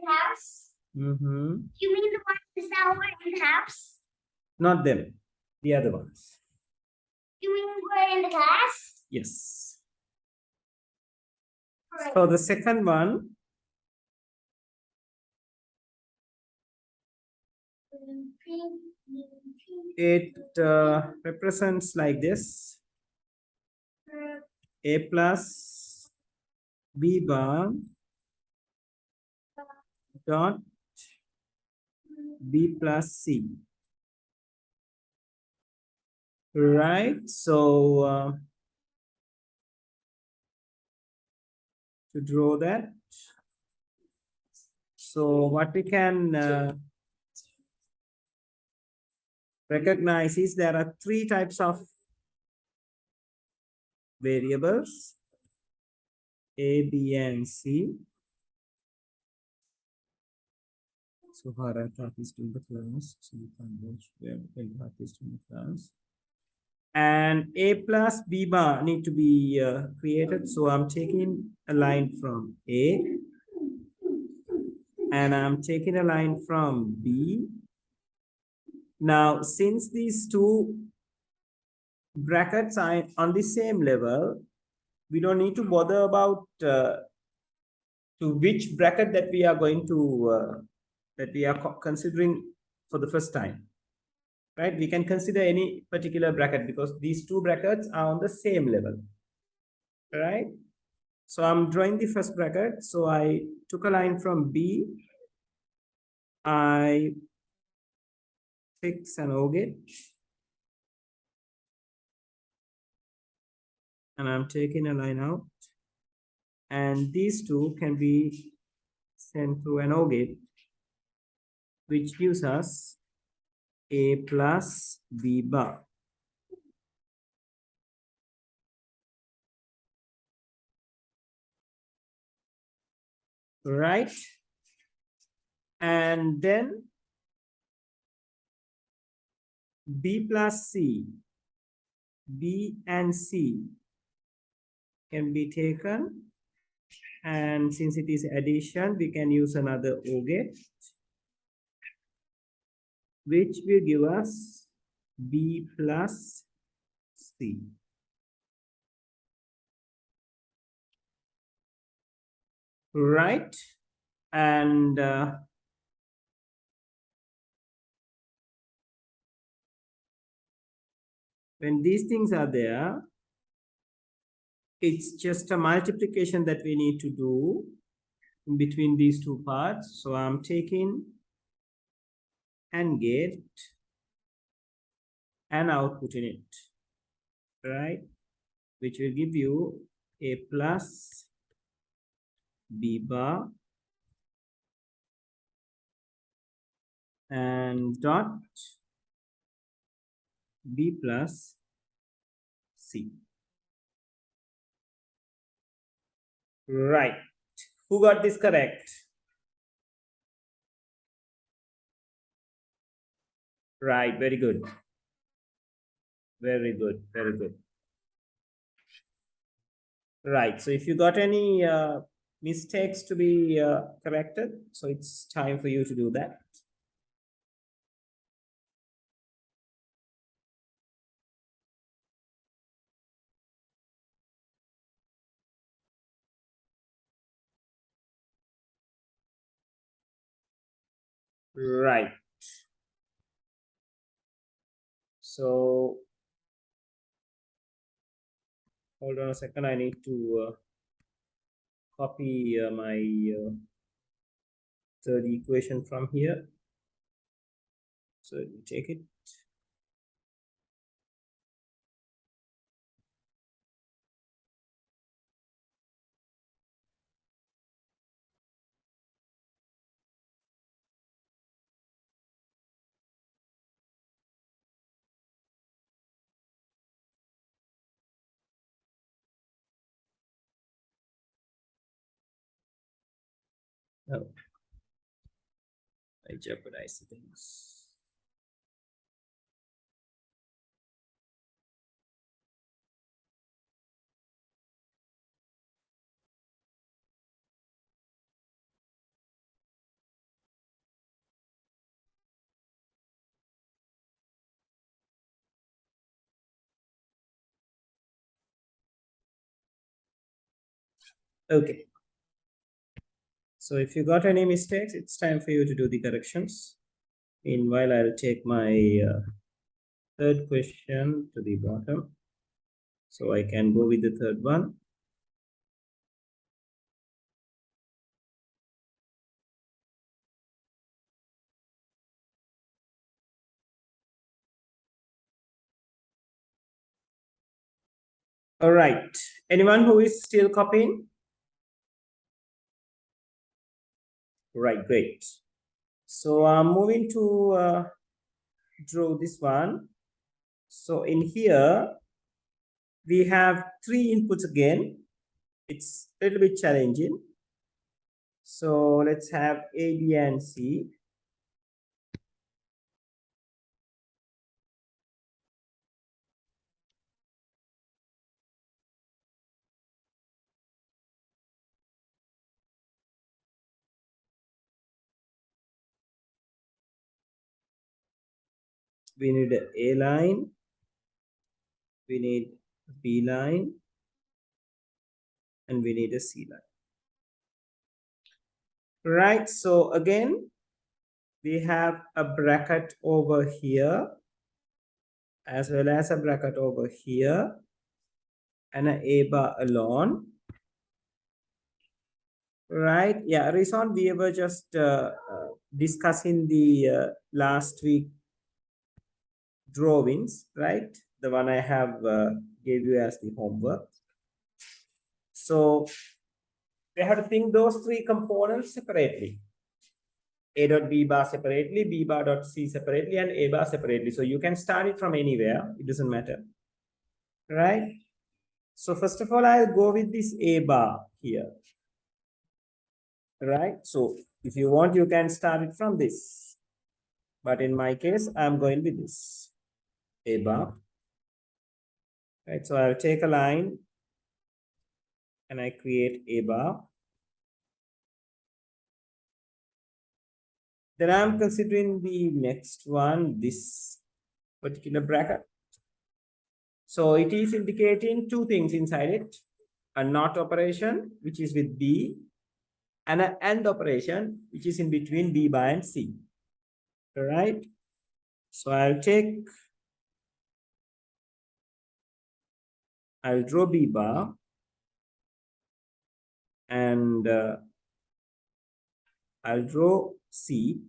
house? Mm-hmm. You mean the ones that were in the house? Not them, the other ones. You mean we're in the class? Yes. So the second one, it represents like this: a plus b bar dot b plus c. Right. So to draw that, so what we can recognize is there are three types of variables: A, B, and C. So Bharat is in the class. So you can watch where Bharat is in the class. And A plus B bar need to be created. So I'm taking a line from A and I'm taking a line from B. Now, since these two brackets are on the same level, we don't need to bother about to which bracket that we are going to that we are considering for the first time, right? We can consider any particular bracket because these two brackets are on the same level, right? So I'm drawing the first bracket. So I took a line from B. I fix an O-gate. And I'm taking a line out. And these two can be sent through an O-gate, which gives us A plus B bar. Right? And then B plus C, B and C can be taken. And since it is addition, we can use another O-gate, which will give us B plus C. Right? And when these things are there, it's just a multiplication that we need to do in between these two parts. So I'm taking AND gate and output in it, right? Which will give you A plus B bar and dot B plus C. Right. Who got this correct? Right. Very good. Very good. Very good. Right. So if you got any mistakes to be corrected, so it's time for you to do that. Right. So hold on a second. I need to copy my third equation from here. So we take it. Oh, I jeopardized things. Okay. So if you got any mistakes, it's time for you to do the corrections. Meanwhile, I'll take my third question to the bottom. So I can go with the third one. All right. Anyone who is still copying? Right, great. So I'm moving to draw this one. So in here, we have three inputs again. It's a little bit challenging. So let's have A, B, and C. We need a A line. We need a B line. And we need a C line. Right, so again, we have a bracket over here, as well as a bracket over here, and an A bar alone. Right, yeah, Rizwan, we were just discussing the last week drawings, right? The one I have gave you as the homework. So we have to think those three components separately. A dot B bar separately, B bar dot C separately, and A bar separately. So you can start it from anywhere. It doesn't matter. Right? So first of all, I'll go with this A bar here. Right? So if you want, you can start it from this. But in my case, I'm going with this A bar. Right? So I'll take a line and I create A bar. Then I'm considering the next one, this particular bracket. So it is indicating two things inside it. A NOT operation, which is with B, and an AND operation, which is in between B bar and C. All right. So I'll draw B bar, and I'll draw C.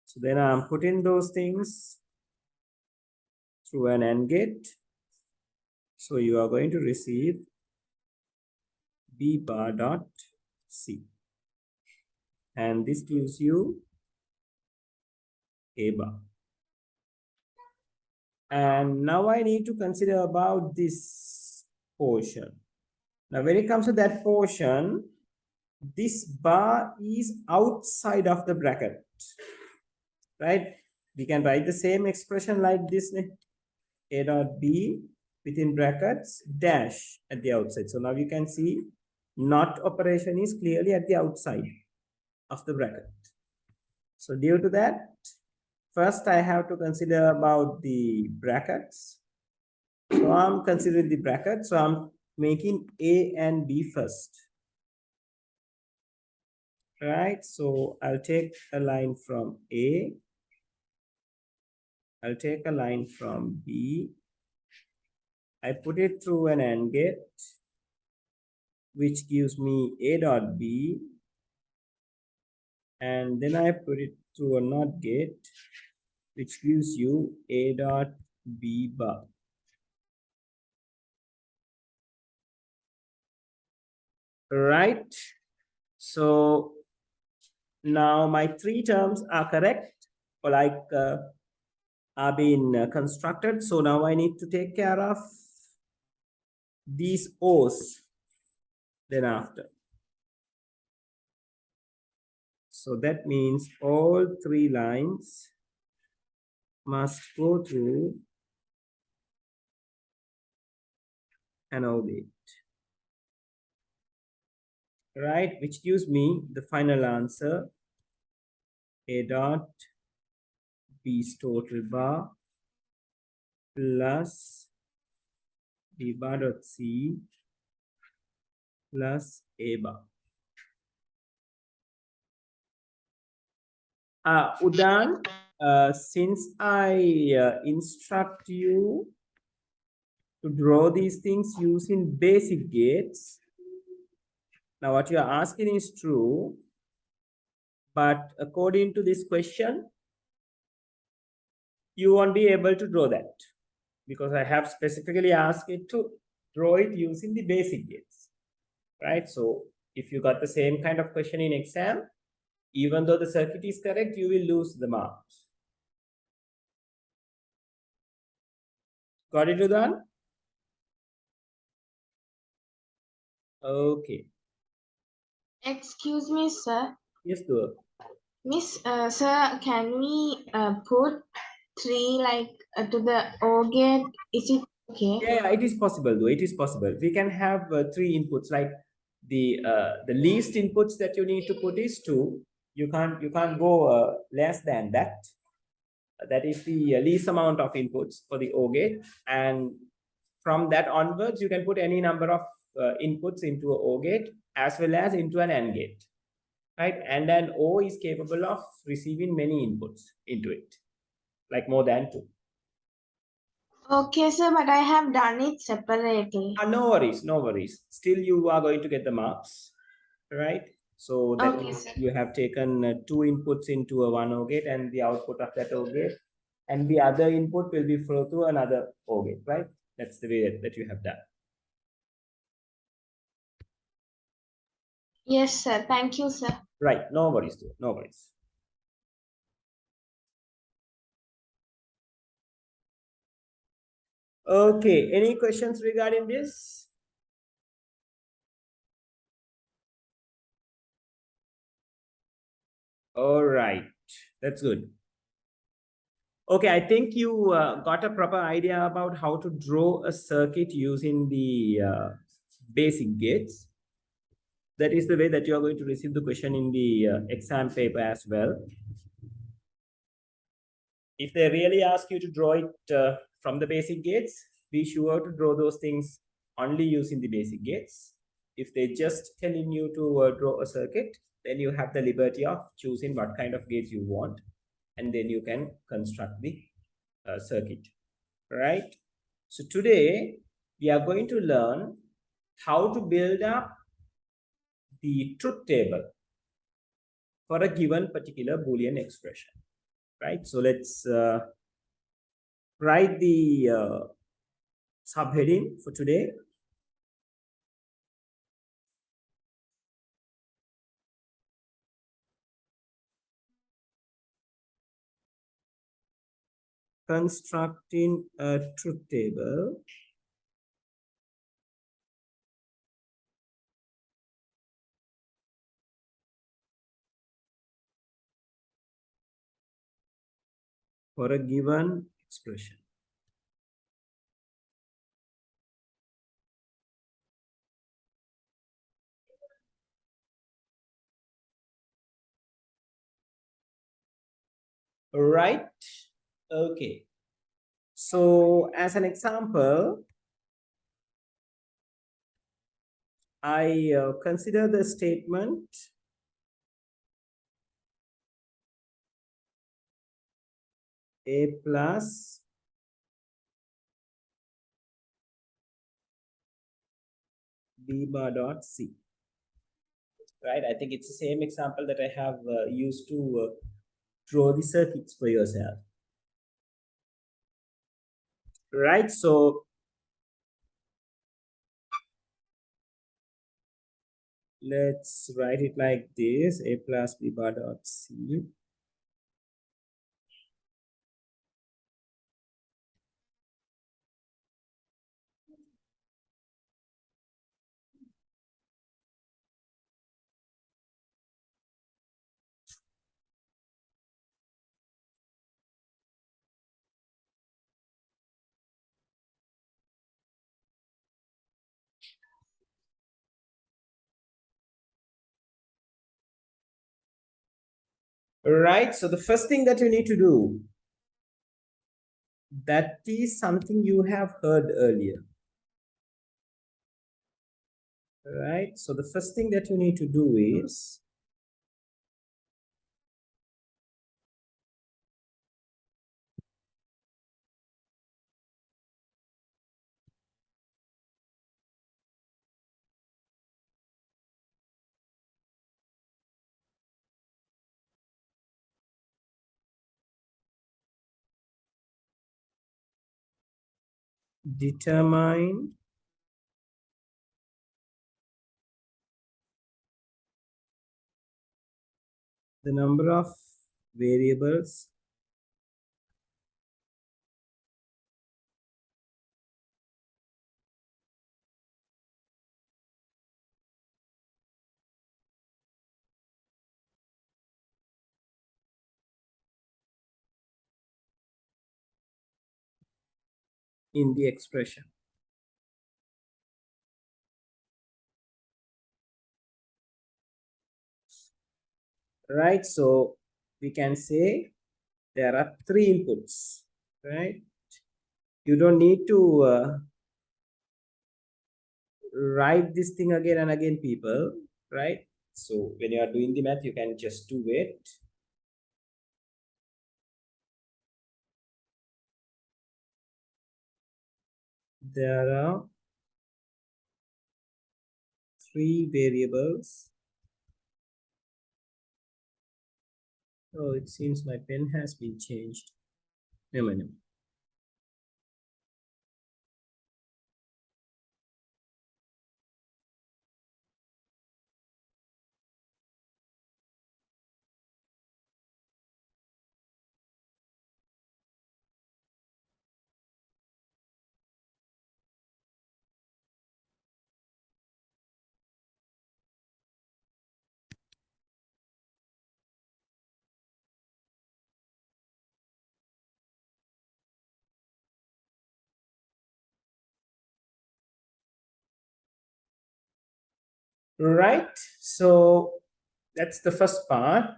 So then I'm putting those things through an AND gate. So you are going to receive B bar dot C. And this gives you A bar. And now I need to consider about this portion. Now when it comes to that portion, this bar is outside of the bracket, right? We can write the same expression like this, A dot B within brackets dash at the outside. So now you can see NOT operation is clearly at the outside of the bracket. So due to that, first I have to consider about the brackets. So I'm considering the bracket. So I'm making A and B first. Right, so I'll take a line from A, I'll take a line from B, I put it through an AND gate, which gives me A dot B, and then I put it through a NOT gate, which gives you A dot B bar. Right, so now my three terms are correct, or like are being constructed. So now I need to take care of these O's then after. So that means all three lines must go through an orbit, right? Which gives me the final answer, A dot B's total bar plus B bar dot C plus A bar. Udan, since I instruct you to draw these things using basic gates, now what you are asking is true, but according to this question, you won't be able to draw that because I have specifically asked it to draw it using the basic gates, right? So if you got the same kind of question in exam, even though the circuit is correct, you will lose the marks. Got it, Udan? Okay. Excuse me, sir. Yes, do. Miss, sir, can we put 3 like to the O gate? Is it okay? Yeah, it is possible though. It is possible. We can have 3 inputs. Like the least inputs that you need to put is 2. You can't go less than that. That is the least amount of inputs for the O gate, and from that onwards, you can put any number of inputs into a O gate as well as into an AND gate, right? And an O is capable of receiving many inputs into it, like more than 2. Okay, sir, but I have done it separately. No worries, no worries. Still, you are going to get the marks, right? So that Okay, sir. you have taken 2 inputs into a one O gate and the output of that O gate, and the other input will be flow to another O gate, right? That's the way that you have done. Yes, sir. Thank you, sir. Right, no worries, no worries. Okay, any questions regarding this? All right, that's good. Okay, I think you got a proper idea about how to draw a circuit using the basic gates. That is the way that you are going to receive the question in the exam paper as well. If they really ask you to draw it from the basic gates, be sure to draw those things only using the basic gates. If they just telling you to draw a circuit, then you have the liberty of choosing what kind of gates you want, and then you can construct the circuit, right? So today we are going to learn how to build up the truth table for a given particular Boolean expression, right? So let's write the subheading for today. Constructing a truth table for a given expression. Right? Okay. So as an example, I consider the statement A plus B bar dot C. Right? I think it's the same example that I have used to draw the circuits for yourself. Right? So let's write it like this: A plus B bar dot C. Right? So the first thing that you need to do, that is something you have heard earlier. right? So the first thing that you need to do is determine the number of variables in the expression. Right, so we can say there are three inputs, right? You don't need to write this thing again and again, people, right? So when you are doing the math, you can just do it. There are three variables. Oh, it seems my pen has been changed. No, no, no. Right, so that's the first part.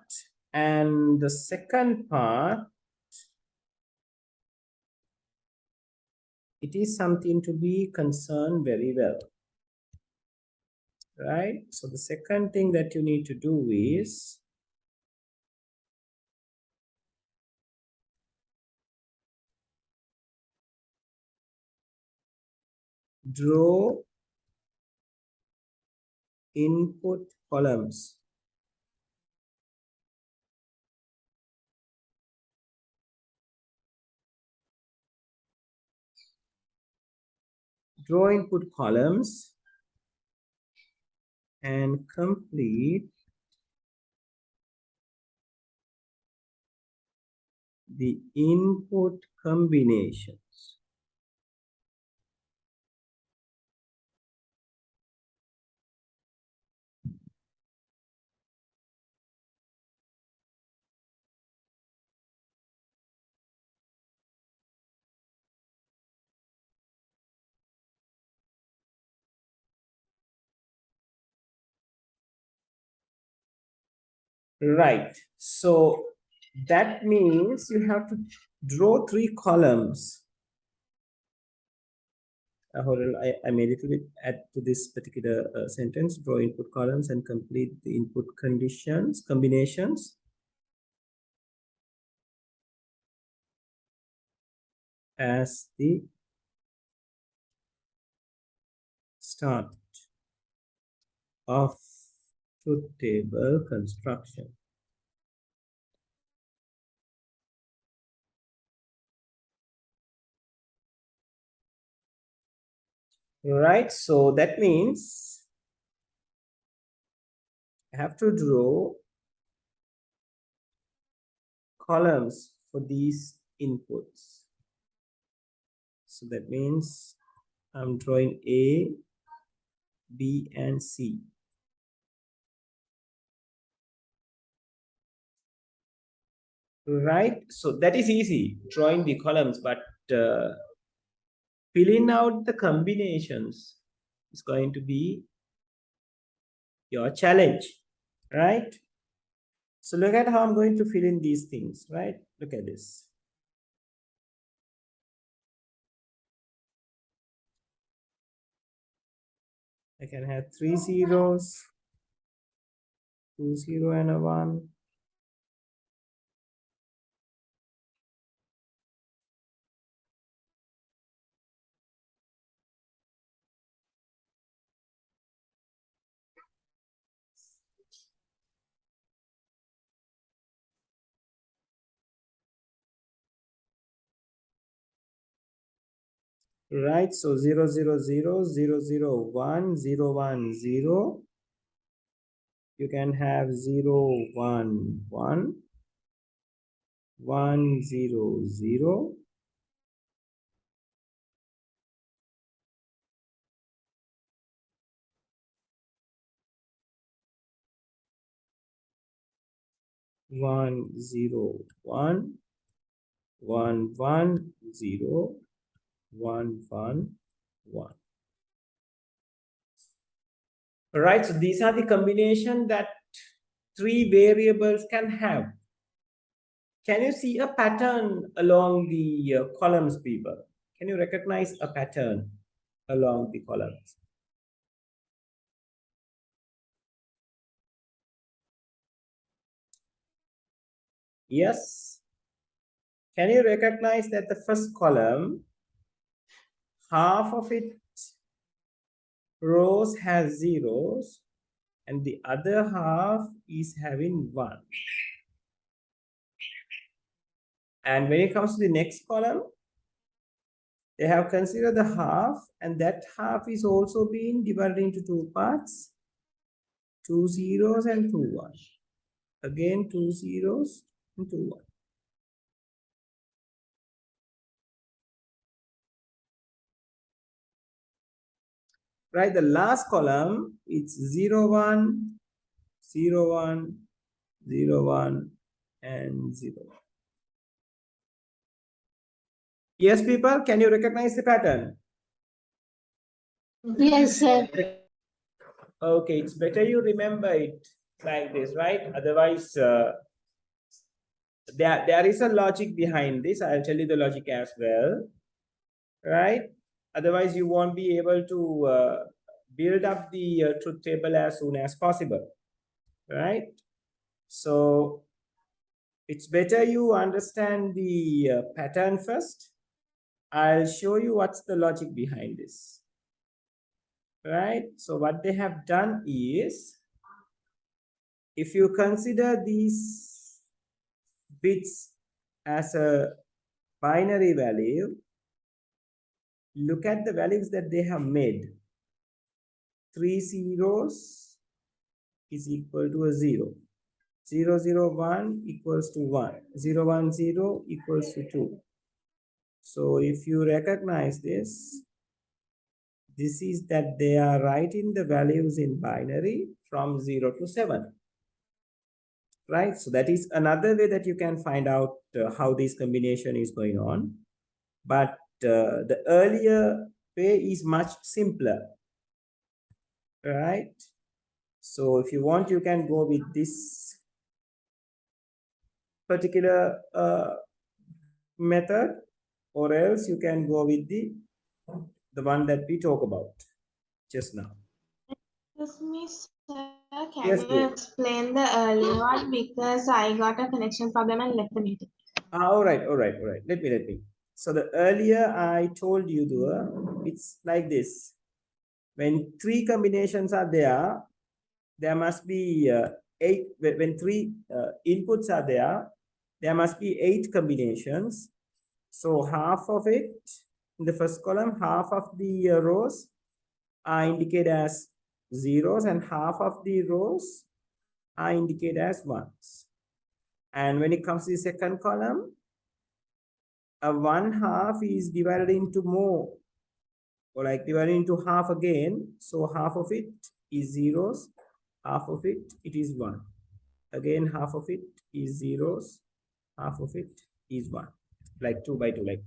And the second part, it is something to be concerned very well. Right, so the second thing that you need to do is draw input columns. Draw input columns and complete the input combinations. Right, so that means you have to draw three columns. Hold on, I made it a bit add to this particular sentence. Draw input columns and complete the input conditions combinations as the start of truth table construction. Right, so that means I have to draw columns for these inputs. So that means I'm drawing A, B, and C. Right, so that is easy, drawing the columns, but filling out the combinations is going to be your challenge, right? So look at how I'm going to fill in these things, right? Look at this. I can have 3 zeros, 2 0 and a 1. Right, so 0 0 0 0 0 1 0 1 0. You can have 0 1 1 1 0 0. One zero one 1 1 0 1 1 1. All right, so these are the combination that three variables can have. Can you see a pattern along the columns, people? Can you recognize a pattern along the columns? Yes. Can you recognize that the first column, half of it rows has zeros and the other half is having 1. And when it comes to the next column, they have considered the half, and that half is also being divided into two parts, 2 zeros and 2 1s. Again, 2 zeros and 2 1. Right, the last column, it's 0 1, 0 1, 0 1, and 0 1. Yes, people, can you recognize the pattern? Yes, sir. Okay, it's better you remember it like this, right? Otherwise, there is a logic behind this. I'll tell you the logic as well, right? Otherwise, you won't be able to build up the truth table as soon as possible, right? So it's better you understand the pattern first. I'll show you what's the logic behind this, right? So what they have done is, if you consider these bits as a binary value, look at the values that they have made. 3 zeros is equal to a 0. 0 0 1 equals to 1. 0 1 0 equals to 2. So if you recognize this, this is that they are writing the values in binary from 0 to 7. Right? So that is another way that you can find out how this combination is going on. But the earlier way is much simpler. Right? So if you want, you can go with this particular method, or else you can go with the one that we talk about just now. Excuse me, sir. Can Yes, you dear. explain the early one because I got a connection problem and left the meeting. All right. Let me. So the earlier I told you, it's like this. When three combinations are there, there must be 8. When three inputs are there must be 8 combinations. So half of it in the first column, half of the rows are indicated as zeros, and half of the rows are indicated as ones. And when it comes to the second column, a 1/2 is divided into more, or like divided into half again. So half of it is zeros, half of it is 1. Again, half of it is zeros, half of it is 1. Like 2 by 2. Like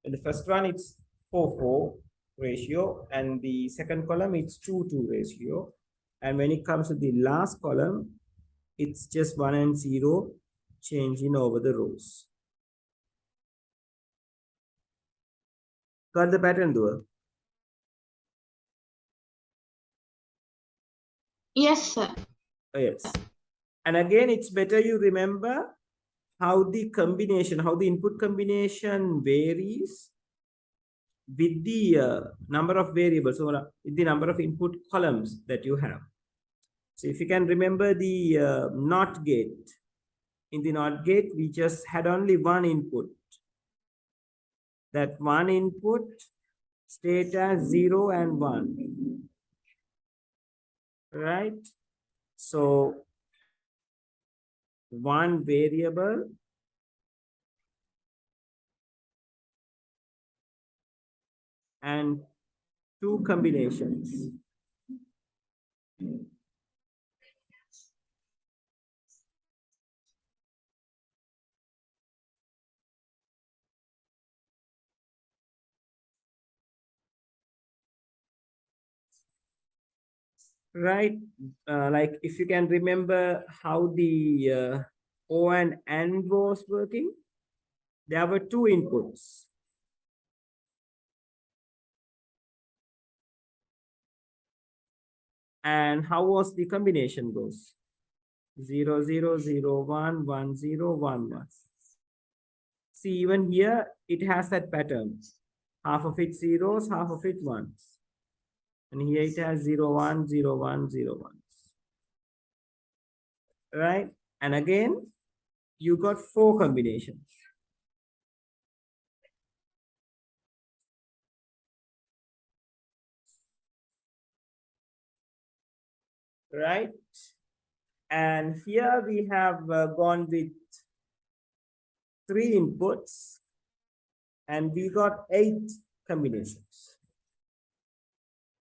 in the first one, it's 4:4 ratio, and the second column, it's 2:2 ratio. And when it comes to the last column, it's just 1 and 0 changing over the rows. Got the pattern, though? Yes, sir. Yes. And again, it's better you remember how the combination, how the input combination varies with the number of variables or with the number of input columns that you have. So if you can remember the NOT gate, in the NOT gate, we just had only one input. That one input stayed as 0 and 1, right? So one variable and two combinations. Right? Like if you can remember how the O and AND was working, there were two inputs. And how was the combination goes? 0, 0, 0, 1, 1, 0, 1, 1. See, even here, it has that pattern. Half of it zeros, half of it ones. And here it has 0, 1, 0, 1, 0, 1. Right? And again, you got four combinations. Right? And here we have gone with 3 inputs and we got 8 combinations.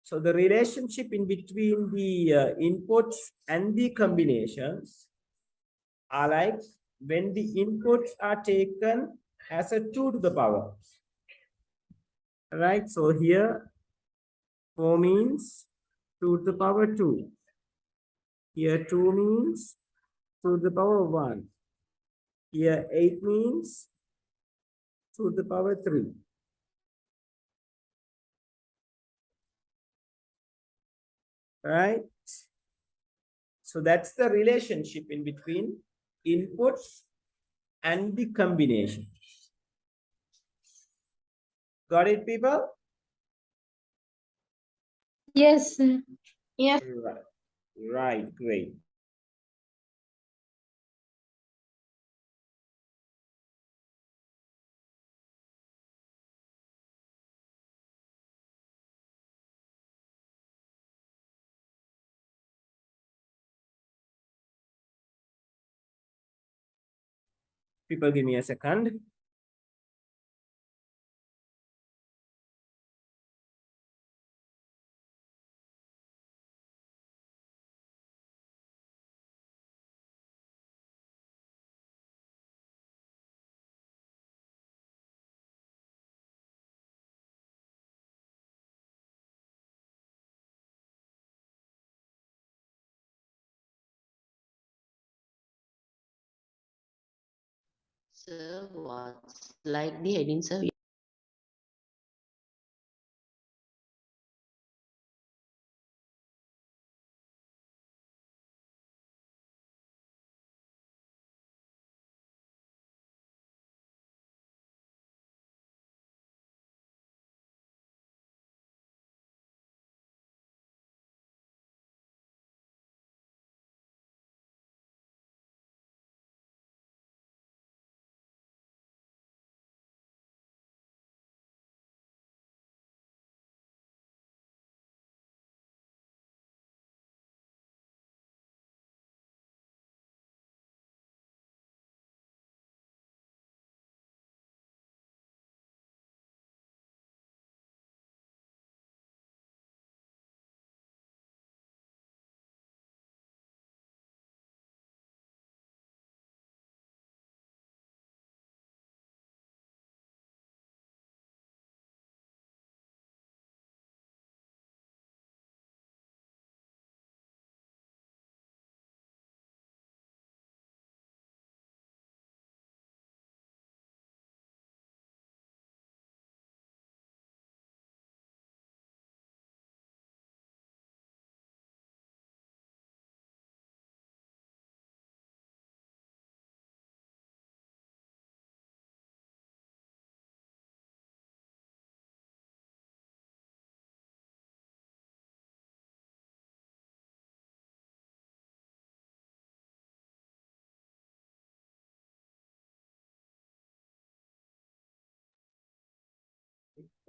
So the relationship in between the inputs and the combinations are like when the inputs are taken as a 2 to the power. Right? So here 4 means 2 to the power 2. Here 2 means 2 to the power 1. Here 8 means 2 to the power 3. Right? So that's the relationship in between inputs and the combination. Got it, people? Yes, sir. Yes. Right. Right, great. People, give me a second. Sir, what's like the heading, sir?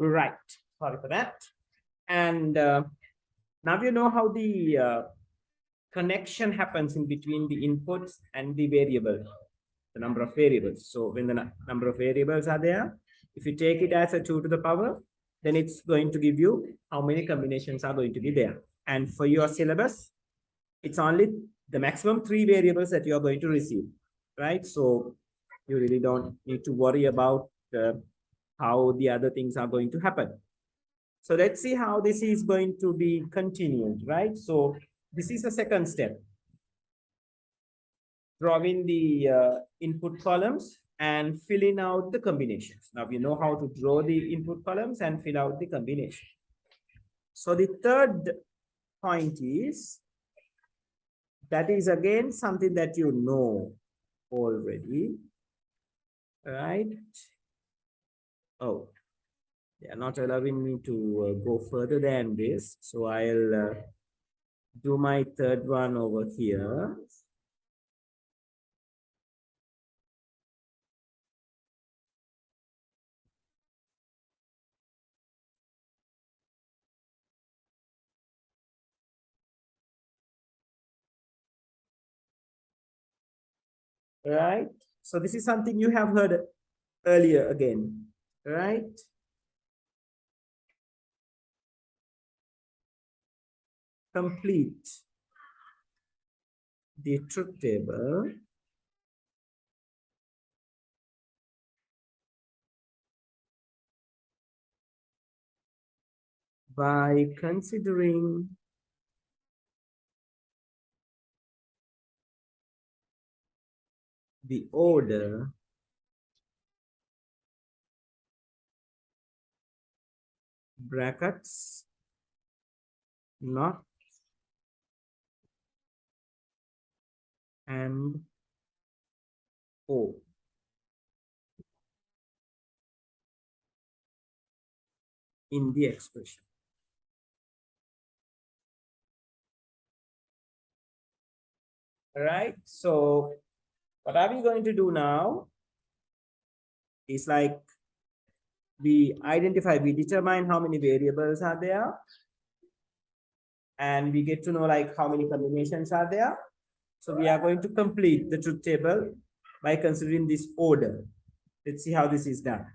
Right. Sorry for that. And now you know how the connection happens in between the inputs and the variable, the number of variables. So when the number of variables are there, if you take it as a 2 to the power, then it's going to give you how many combinations are going to be there. And for your syllabus, it's only the maximum 3 variables that you are going to receive, right? So you really don't need to worry about how the other things are going to happen. So let's see how this is going to be continued, right? So this is the second step. Drawing the input columns and filling out the combinations. Now we know how to draw the input columns and fill out the combination. So the third point is, that is again something that you know already, right? Oh, they are not allowing me to go further than this. So I'll do my third one over here. Right? So this is something you have heard earlier again, right? Complete the truth table by considering the order brackets not and O in the expression. All right. So what are we going to do now? Is like we determine how many variables are there, and we get to know like how many combinations are there. So we are going to complete the truth table by considering this order. Let's see how this is done.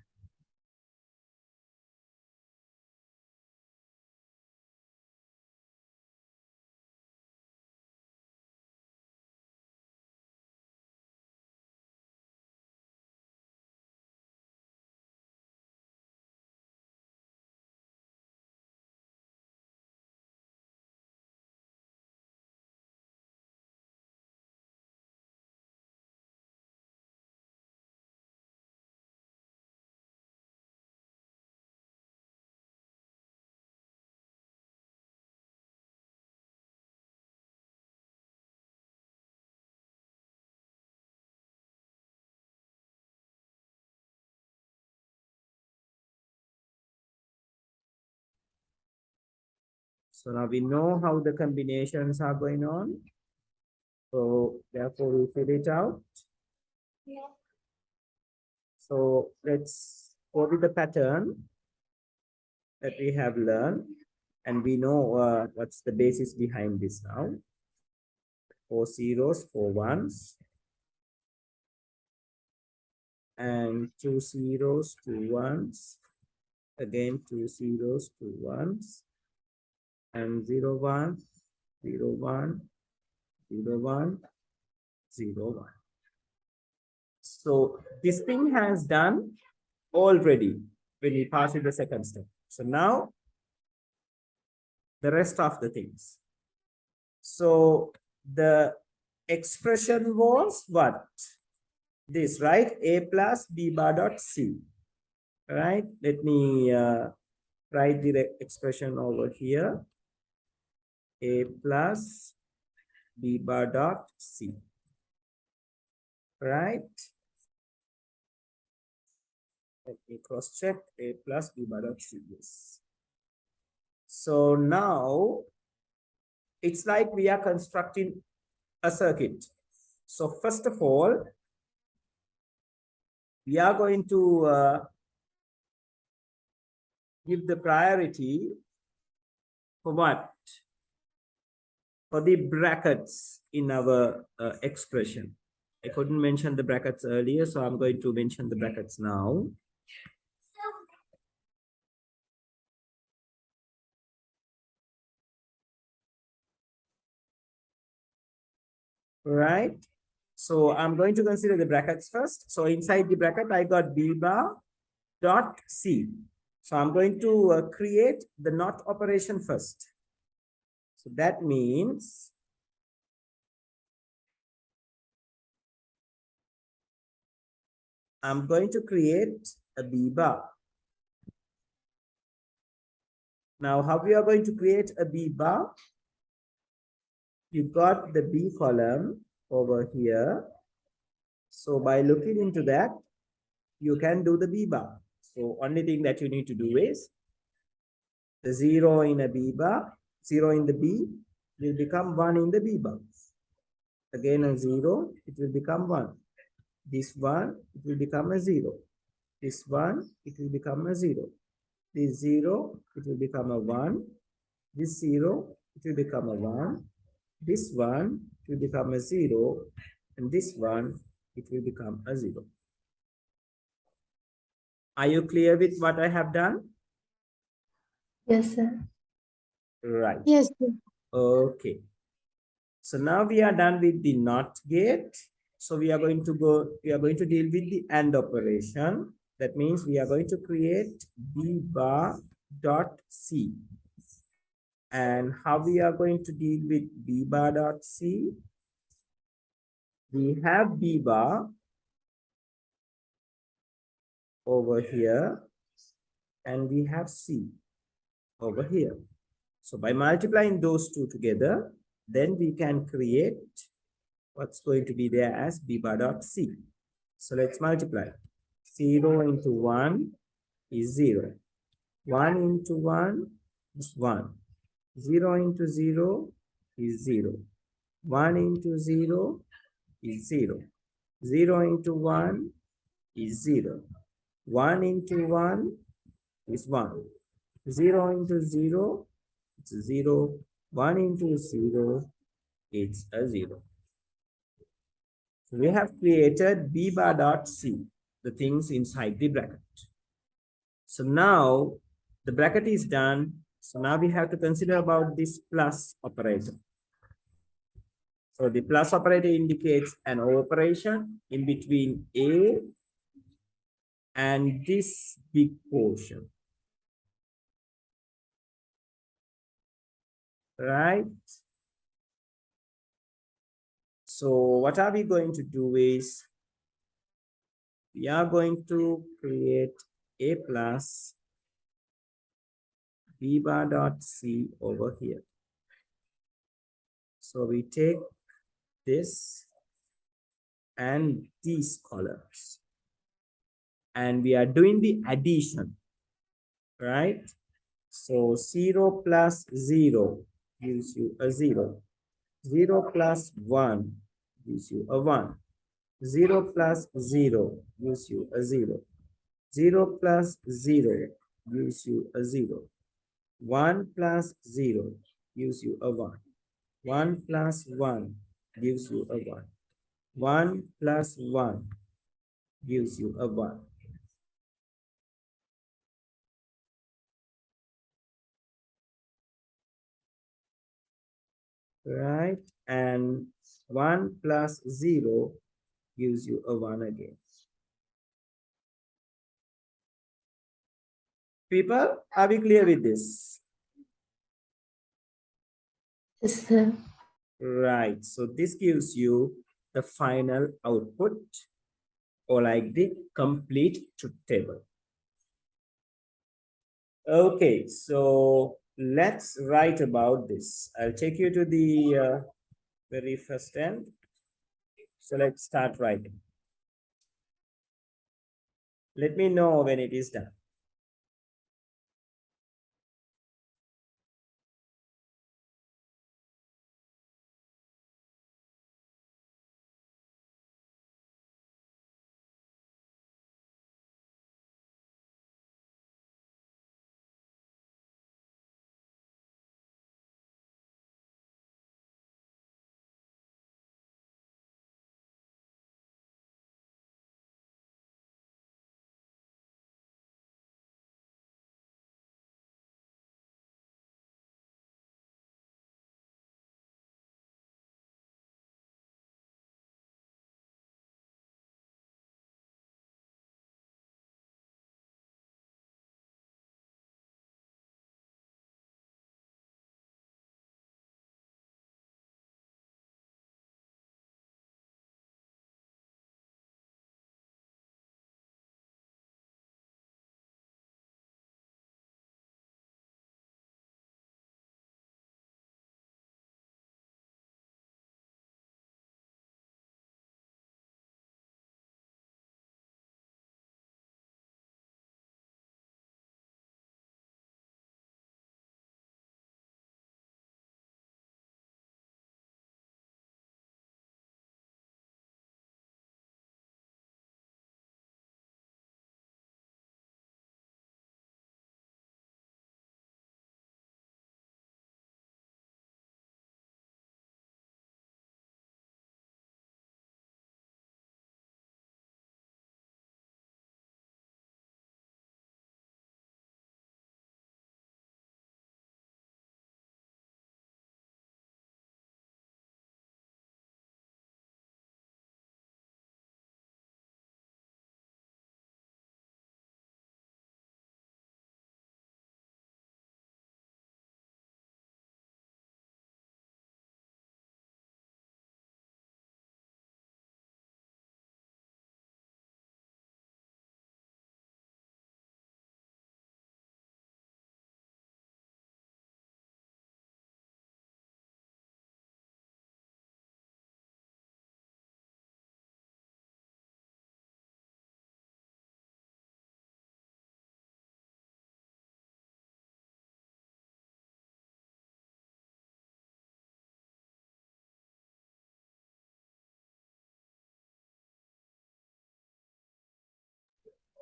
So now we know how the combinations are going on. So therefore we fill it out. Yeah. So let's go with the pattern that we have learned. And we know what's the basis behind this now. 4 zeros, 4 ones. And 2 zeros, 2 ones. Again, 2 zeros, 2 ones. And 0, 1, 0, 1, 0, 1, 0, 1. So this thing has done already when we pass it the second step. So now the rest of the things. So the expression was what? This, right? A plus B bar dot C. Right? Let me write the expression over here. A plus B bar dot C. Right? Let me cross check. A plus B bar dot C. Yes. So now it's like we are constructing a circuit. So first of all, we are going to give the priority for what? For the brackets in our expression. I couldn't mention the brackets earlier, so I'm going to mention the brackets now. Right? So I'm going to consider the brackets first. So inside the bracket, I got b bar dot c. So I'm going to create the not operation first. So that means I'm going to create a b bar. Now, how we are going to create a b bar? You got the b column over here. So by looking into that, you can do the b bar. So only thing that you need to do is the 0 in a b bar, 0 in the b will become 1 in the b bar. Again a 0, it will become 1. This one, it will become a 0. This one, it will become a 0. This 0, it will become a 1. This 0, it will become a 1. This one, it will become a 0. And this one, it will become a 0. Are you clear with what I have done? Yes, sir. Right. Yes, sir. Okay. So now we are done with the NOT gate. So we are going to deal with the AND operation. That means we are going to create b bar dot c. And how we are going to deal with b bar dot c? We have b bar over here and we have c over here. So by multiplying those two together, then we can create what's going to be there as b bar dot c. So let's multiply. 0 into 1 is 0. 1 into 1 is 1. 0 into 0 is 0. 1 into 0 is 0. 0 into 1 is 0. 1 into 1 is 1. 0 into 0 is 0. 1 into 0 is a 0. So we have created b bar dot c, the things inside the bracket. So now the bracket is done. So now we have to consider about this plus operator. So the plus operator indicates an operation in between a and this big portion. Right? So what are we going to do is we are going to create a plus b bar dot c over here. So we take this and these columns and we are doing the addition, right? So 0 plus 0 gives you a 0. 0 plus 1 gives you a 1. 0 plus 0 gives you a 0. 0 plus 0 gives you a 0. 1 plus 0 gives you a 1. 1 plus 1 gives you a 1. 1 plus 1 gives you a 1. Right? And 1 plus 0 gives you a 1 again. People, are we clear with this? Yes, sir. Right. So this gives you the final output or like the complete truth table. Okay, so let's write about this. I'll take you to the very first end. So let's start writing. Let me know when it is done.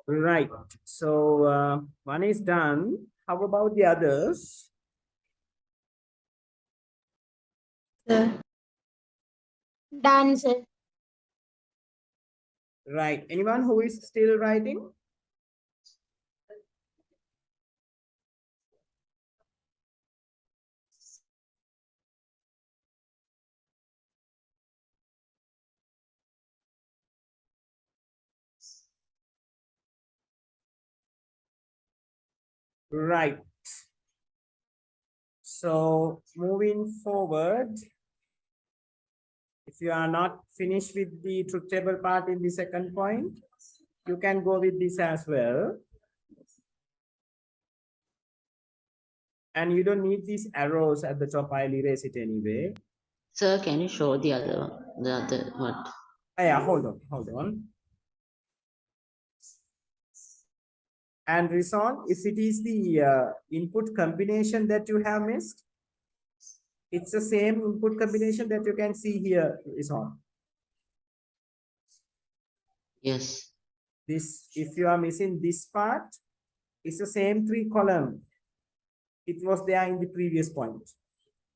Right. So one is done. How about the others? Sir. Done, sir. Right. Anyone who is still writing? Right. So moving forward, if you are not finished with the truth table part in the second point, you can go with this as well. And you don't need these arrows at the top. I'll erase it anyway. Sir, can you show the other one? The other what? Yeah, hold on. And Rison, if it is the input combination that you have missed, it's the same input combination that you can see here, Rison. Yes. This, if you are missing this part, it's the same 3 column. It was there in the previous point.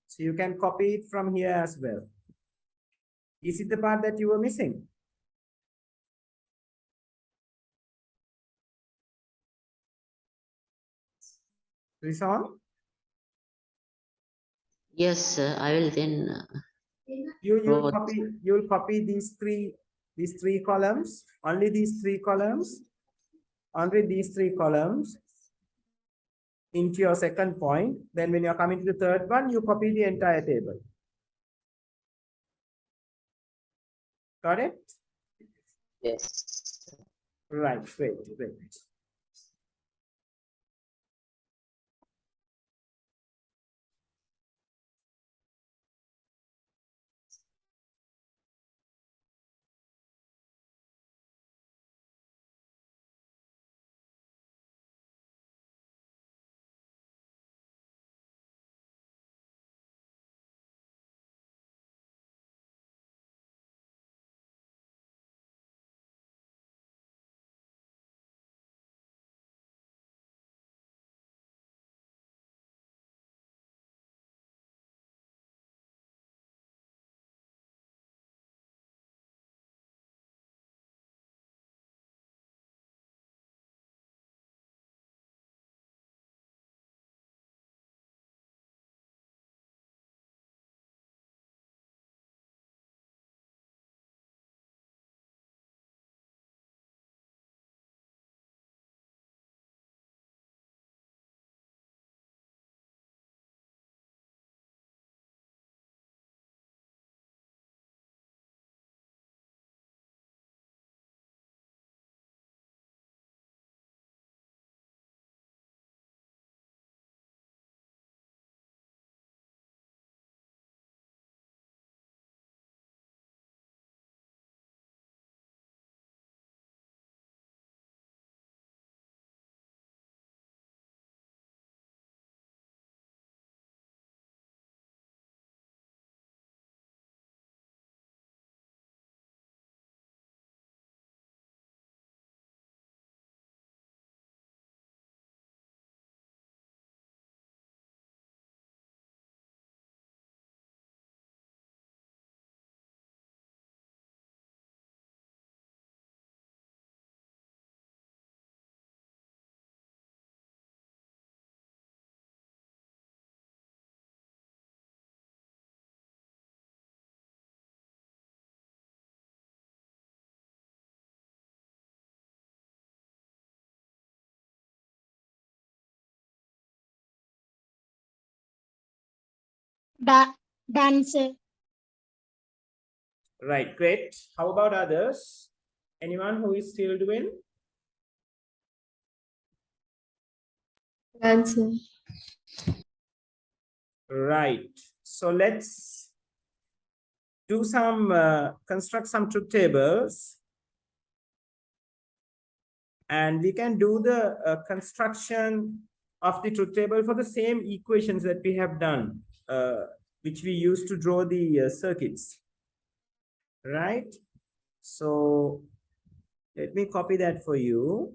So you can copy it from here as well. Is it the part that you were missing? Rison? Yes, sir. I will then. You'll Wrote. copy these three columns, only these 3 columns, only these 3 columns into your second point. Then when you're coming to the third one, you copy the entire table. Got it? Yes. Right, great. Done, sir. Right, great. How about others? Anyone who is still doing? Done, sir. Right. So let's do some construct some truth tables, and we can do the construction of the truth table for the same equations that we have done, which we used to draw the circuits, right? So let me copy that for you.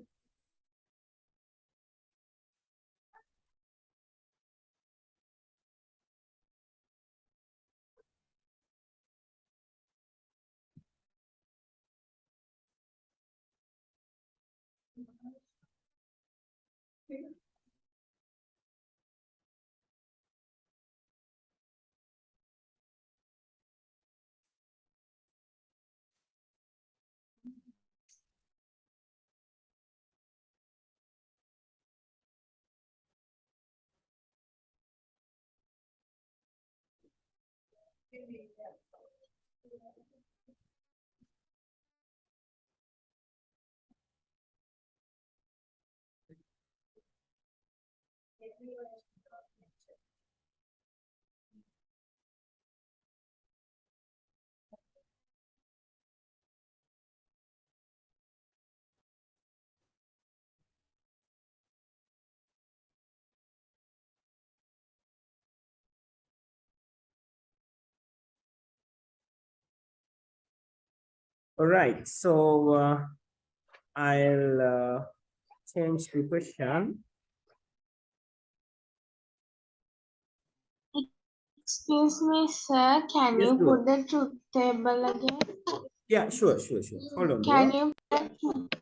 All right, so I'll change the question. Excuse me, sir. Can Yes, you do it. put the truth table again? Yeah, sure. Hold on. Can Dear. you put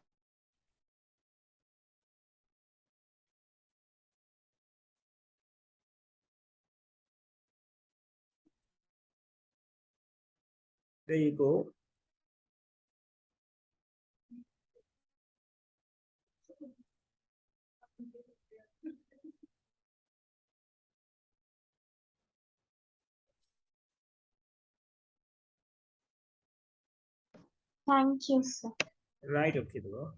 There you go. Thank you, sir. Right, okay, bro.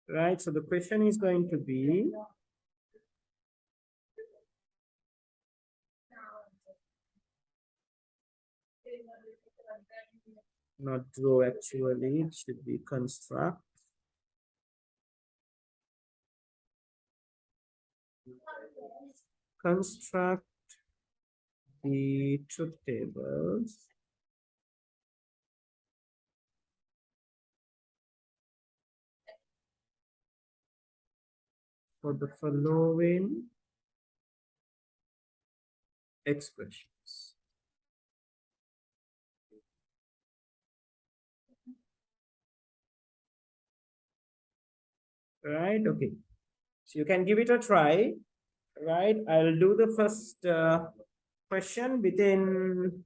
Right, so the question is going to be not row actually, it should be construct. Construct the truth tables for the following expressions. Right, okay. So you can give it a try. Right, I'll do the first question within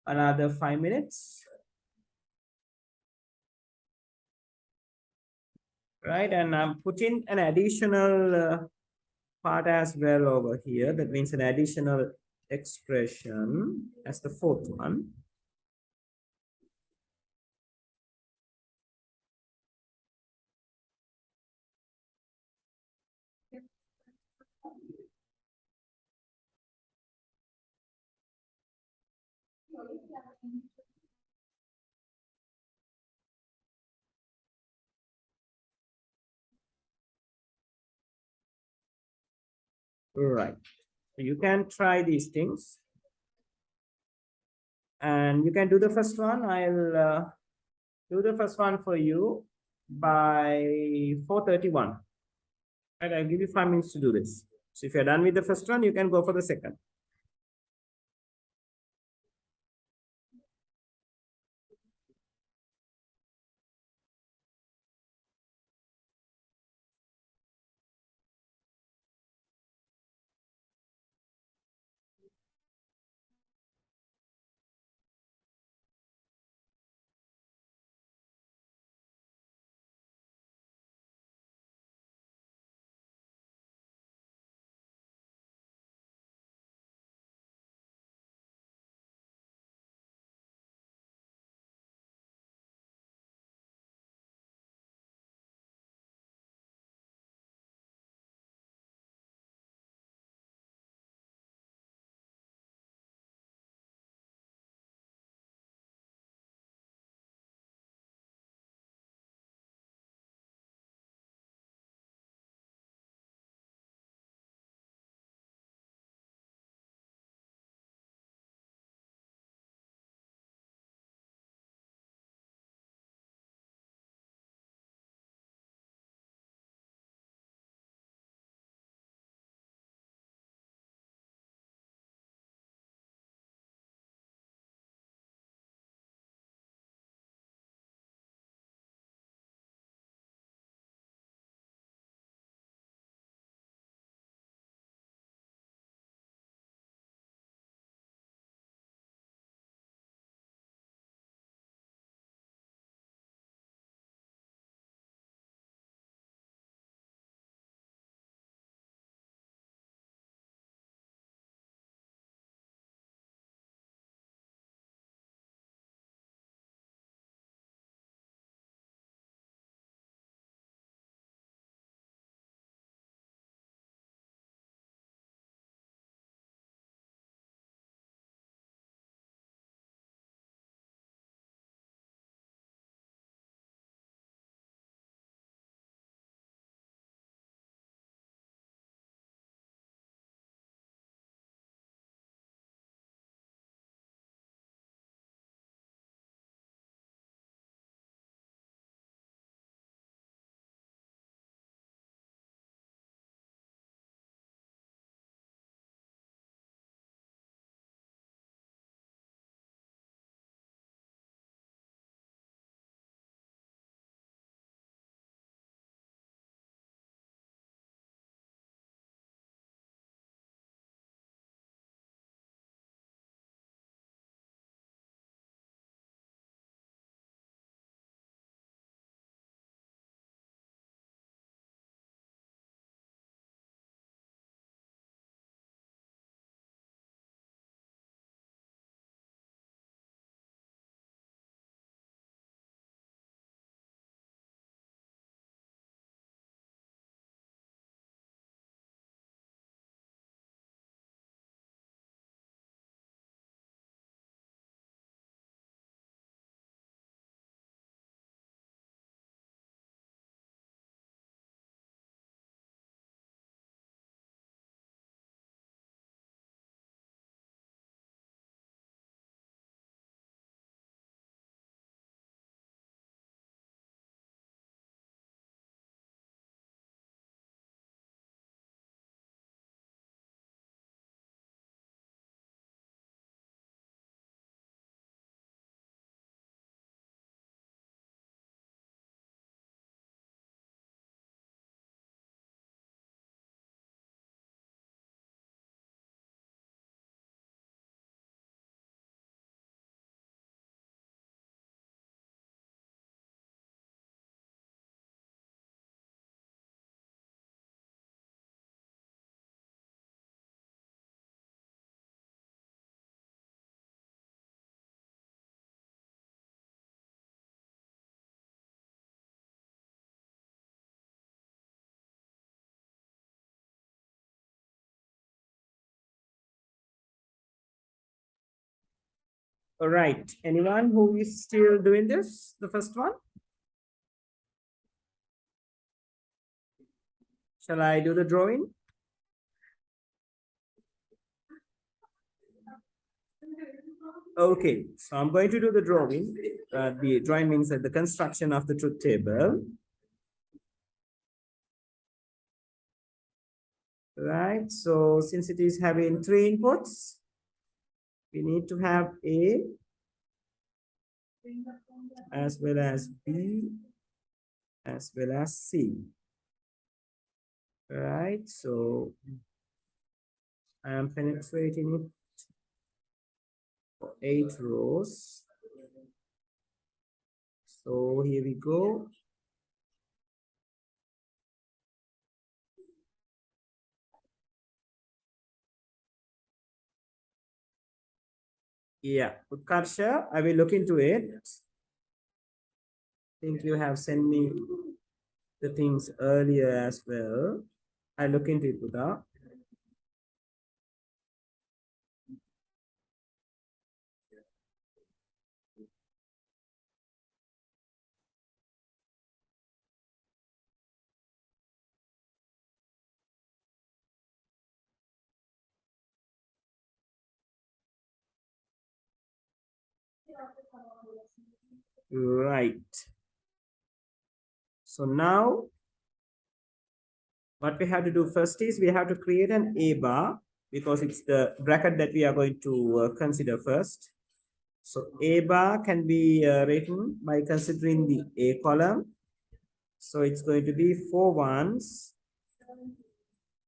another 5 minutes. Right, and I'm putting an additional part as well over here. That means an additional expression as the fourth one. Right. So you can try these things. And you can do the first one. I'll do the first one for you by 4:31. And I'll give you 5 minutes to do this. So if you're done with the first one, you can go for the second. All right. Anyone who is still doing this? The first one? Shall I do the drawing? Okay, so I'm going to do the drawing. The drawing means that the construction of the truth table. Right, so since it is having 3 inputs, we need to have A as well as B as well as C. Right, so I am penetrating it for 8 rows. So here we go. Yeah, Utkarsha, I will look into it. I think you have sent me the things earlier as well. I look into it, Buddha. Right. So now what we have to do first is we have to create an A bar because it's the bracket that we are going to consider first. So A bar can be written by considering the A column. So it's going to be 4 ones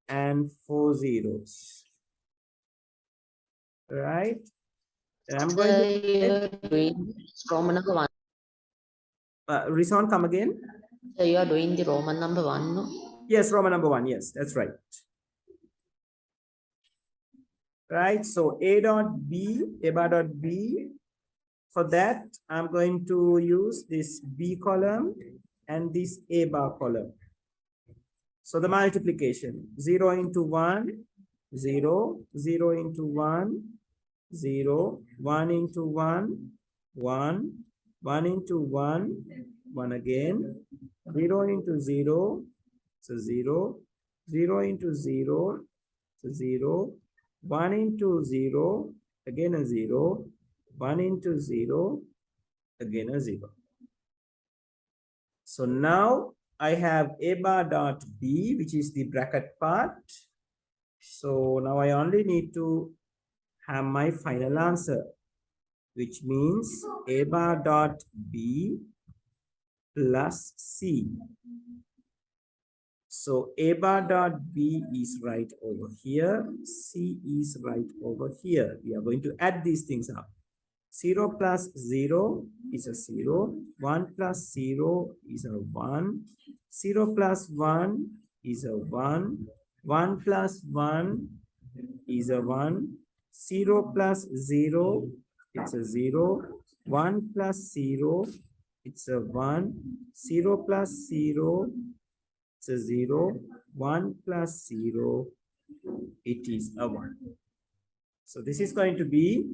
and 4 zeros. Right? And I'm going to You're doing Roman number 1. Rizwan, come again. So you are doing the Roman number 1, no? Yes, Roman number 1. Yes, that's right. Right. So A dot B, A bar dot B. For that, I'm going to use this B column and this A bar column. So the multiplication 0 into 1, 0, 0 into 1, 0, 1 into 1, 1, 1 into 1, 1 again, 0 into 0, so 0, 0 into 0, so 0, 1 into 0, again a 0, 1 into 0, again a 0. So now I have A bar dot B, which is the bracket part. So now I only need to have my final answer, which means A bar dot B plus C. So A bar dot B is right over here. C is right over here. We are going to add these things up. 0 plus 0 is a 0. 1 plus 0 is a 1. 0 plus 1 is a 1. 1 plus 1 is a 1. 0 plus 0, it's a 0. 1 plus 0, it's a 1. 0 plus 0, it's a 0. 1 plus 0, it is a 1. So this is going to be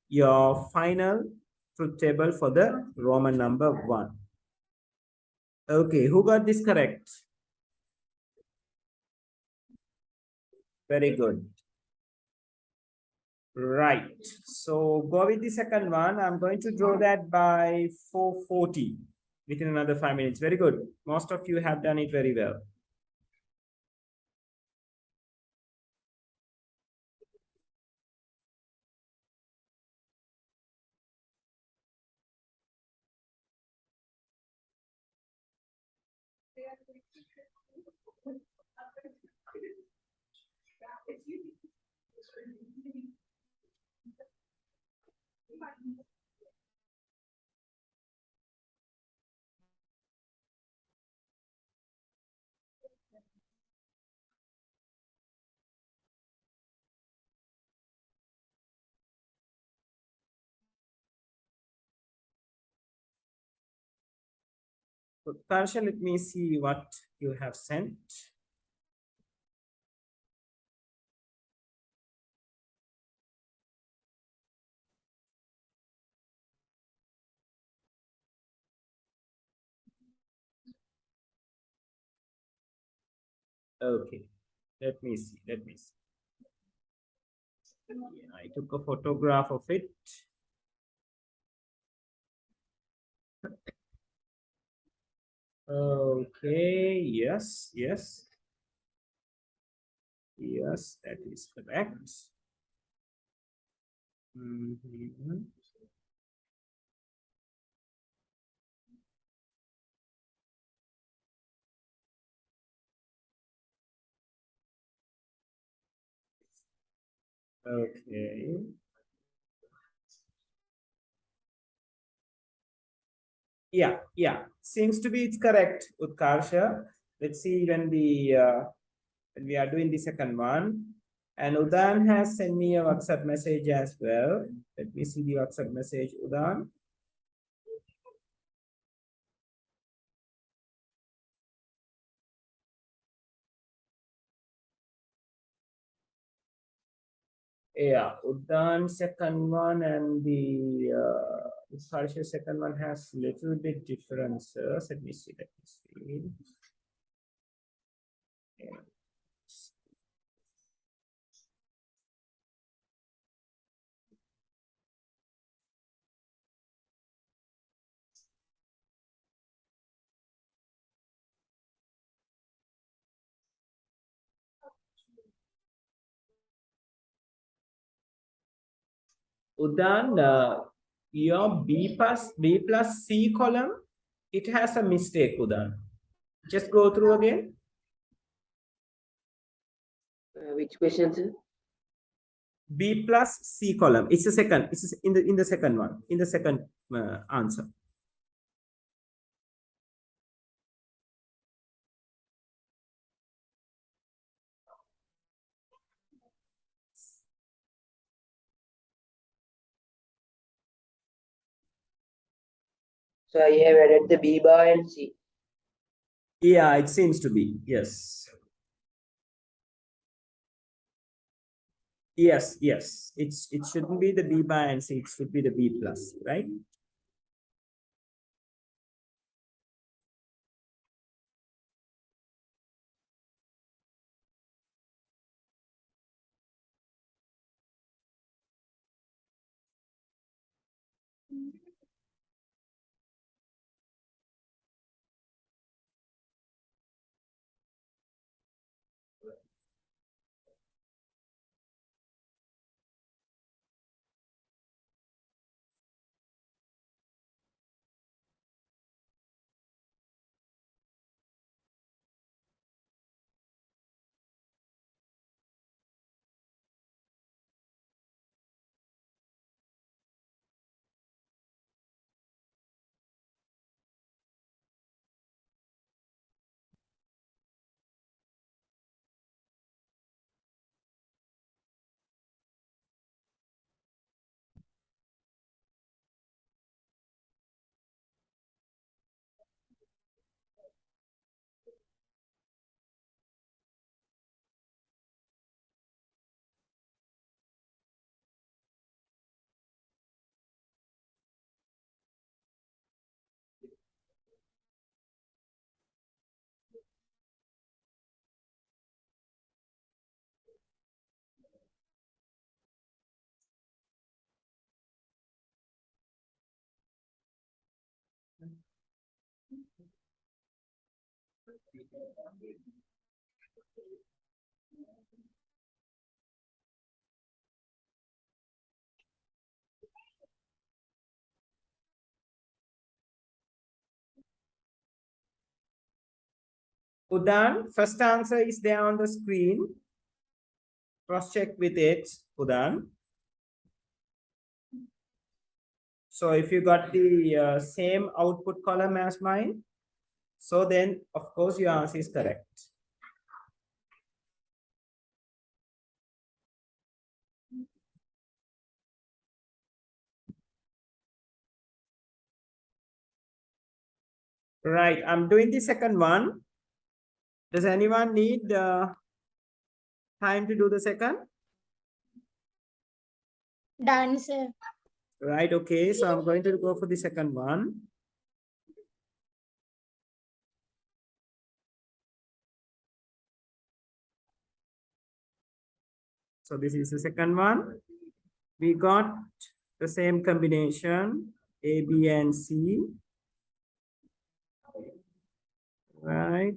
your final truth table for the Roman number 1. Okay, who got this correct? Very good. Right. So go with the second one. I'm going to draw that by 4:40 within another 5 minutes. Very good. Most of you have done it very well. So Tarsha, let me see what you have sent. Okay, let me see. Let me see. Yeah, I took a photograph of it. Okay, yes, yes. Yes, that is correct. Mhm. Okay. Yeah. Seems to be it's correct, Utkarsha. Let's see when we are doing the second one. And Udan has sent me a WhatsApp message as well. Let me see the WhatsApp message, Udan. Yeah, Udan second one and the Utkarsha second one has little bit differences. Let me see. Let me see. Yeah. Udan, your B plus C column, it has a mistake, Udan. Just go through again. Which question, sir? B plus C column. It's the second. It's in the second one. In the second answer. So I have added the B bar and C. Yeah, it seems to be. Yes. Yes. It shouldn't be the B bar and C. It should be the B plus, right? Udan, first answer is there on the screen. Cross-check with it, Udan. So if you got the same output column as mine, so then of course your answer is correct. Right, I'm doing the second one. Does anyone need time to do the second? Done, sir. Right, okay, so I'm going to go for the second one. So this is the second one. We got the same combination A, B, and C. Right.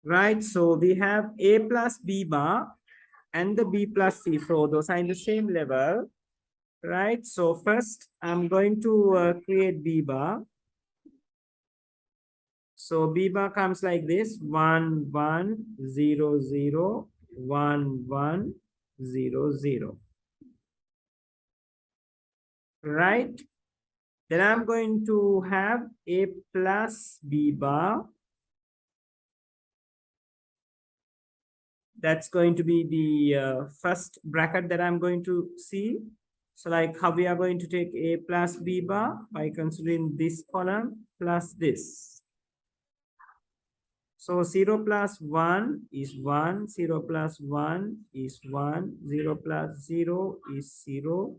Right. So we have A plus B bar and the B plus C. So those are in the same level. Right. So first I'm going to create B bar. So B bar comes like this: 1, 1, 0, 0, 1, 1, 0, 0. Right. Then I'm going to have A plus B bar. That's going to be the first bracket that I'm going to see. So like how we are going to take A plus B bar by considering this column plus this. So 0 plus 1 is 1, 0 plus 1 is 1, 0 plus 0 is 0,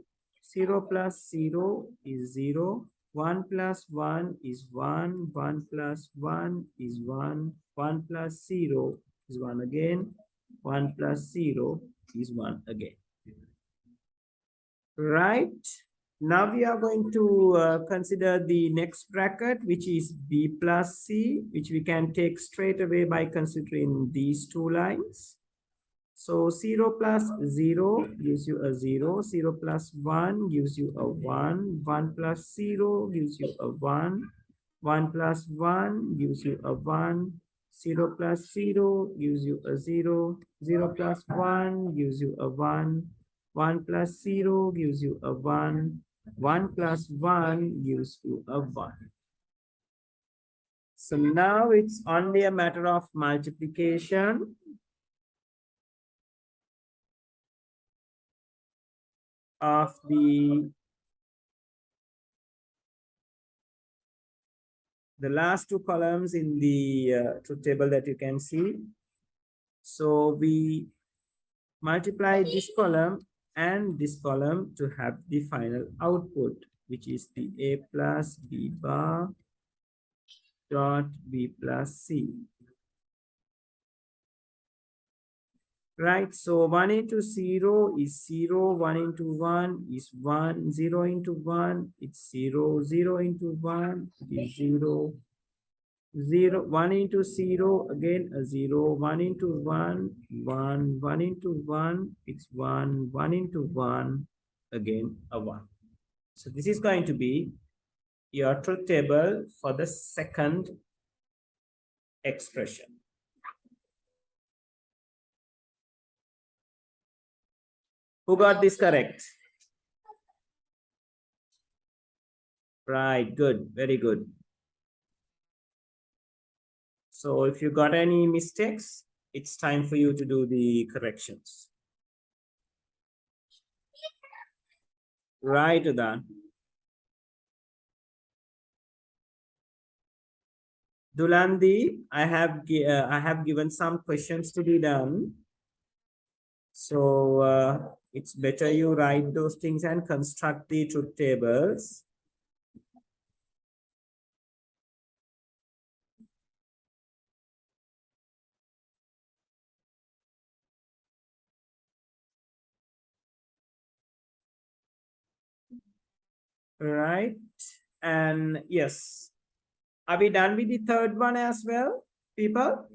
0 plus 0 is 0, 1 plus 1 is 1, 1 plus 1 is 1, 1 plus 0 is 1 again, 1 plus 0 is 1 again. Right. Now we are going to consider the next bracket, which is B plus C, which we can take straight away by considering these two lines. So 0 plus 0 gives you a 0, 0 plus 1 gives you a 1, 1 plus 0 gives you a 1, 1 plus 1 gives you a 1, 0 plus 0 gives you a 0, 0 plus 1 gives you a 1, 1 plus 0 gives you a 1, 1 plus 1 gives you a 1. So now it's only a matter of multiplication. Of the last two columns in the truth table that you can see. So we multiply this column and this column to have the final output, which is the A plus B bar dot B plus C. Right, so 1 into 0 is 0, 1 into 1 is 1, 0 into 1, it's 0, 0 into 1 is 0, 0, 1 into 0, again a 0, 1 into 1, 1, 1 into 1, it's 1, 1 into 1, again a 1. So this is going to be your truth table for the second expression. Who got this correct? Right, good, very good. So if you got any mistakes, it's time for you to do the corrections. Right, Udan. Dulandi, I have given some questions to be done. So it's better you write those things and construct the truth tables. Right. And yes, are we done with the third one as well, people?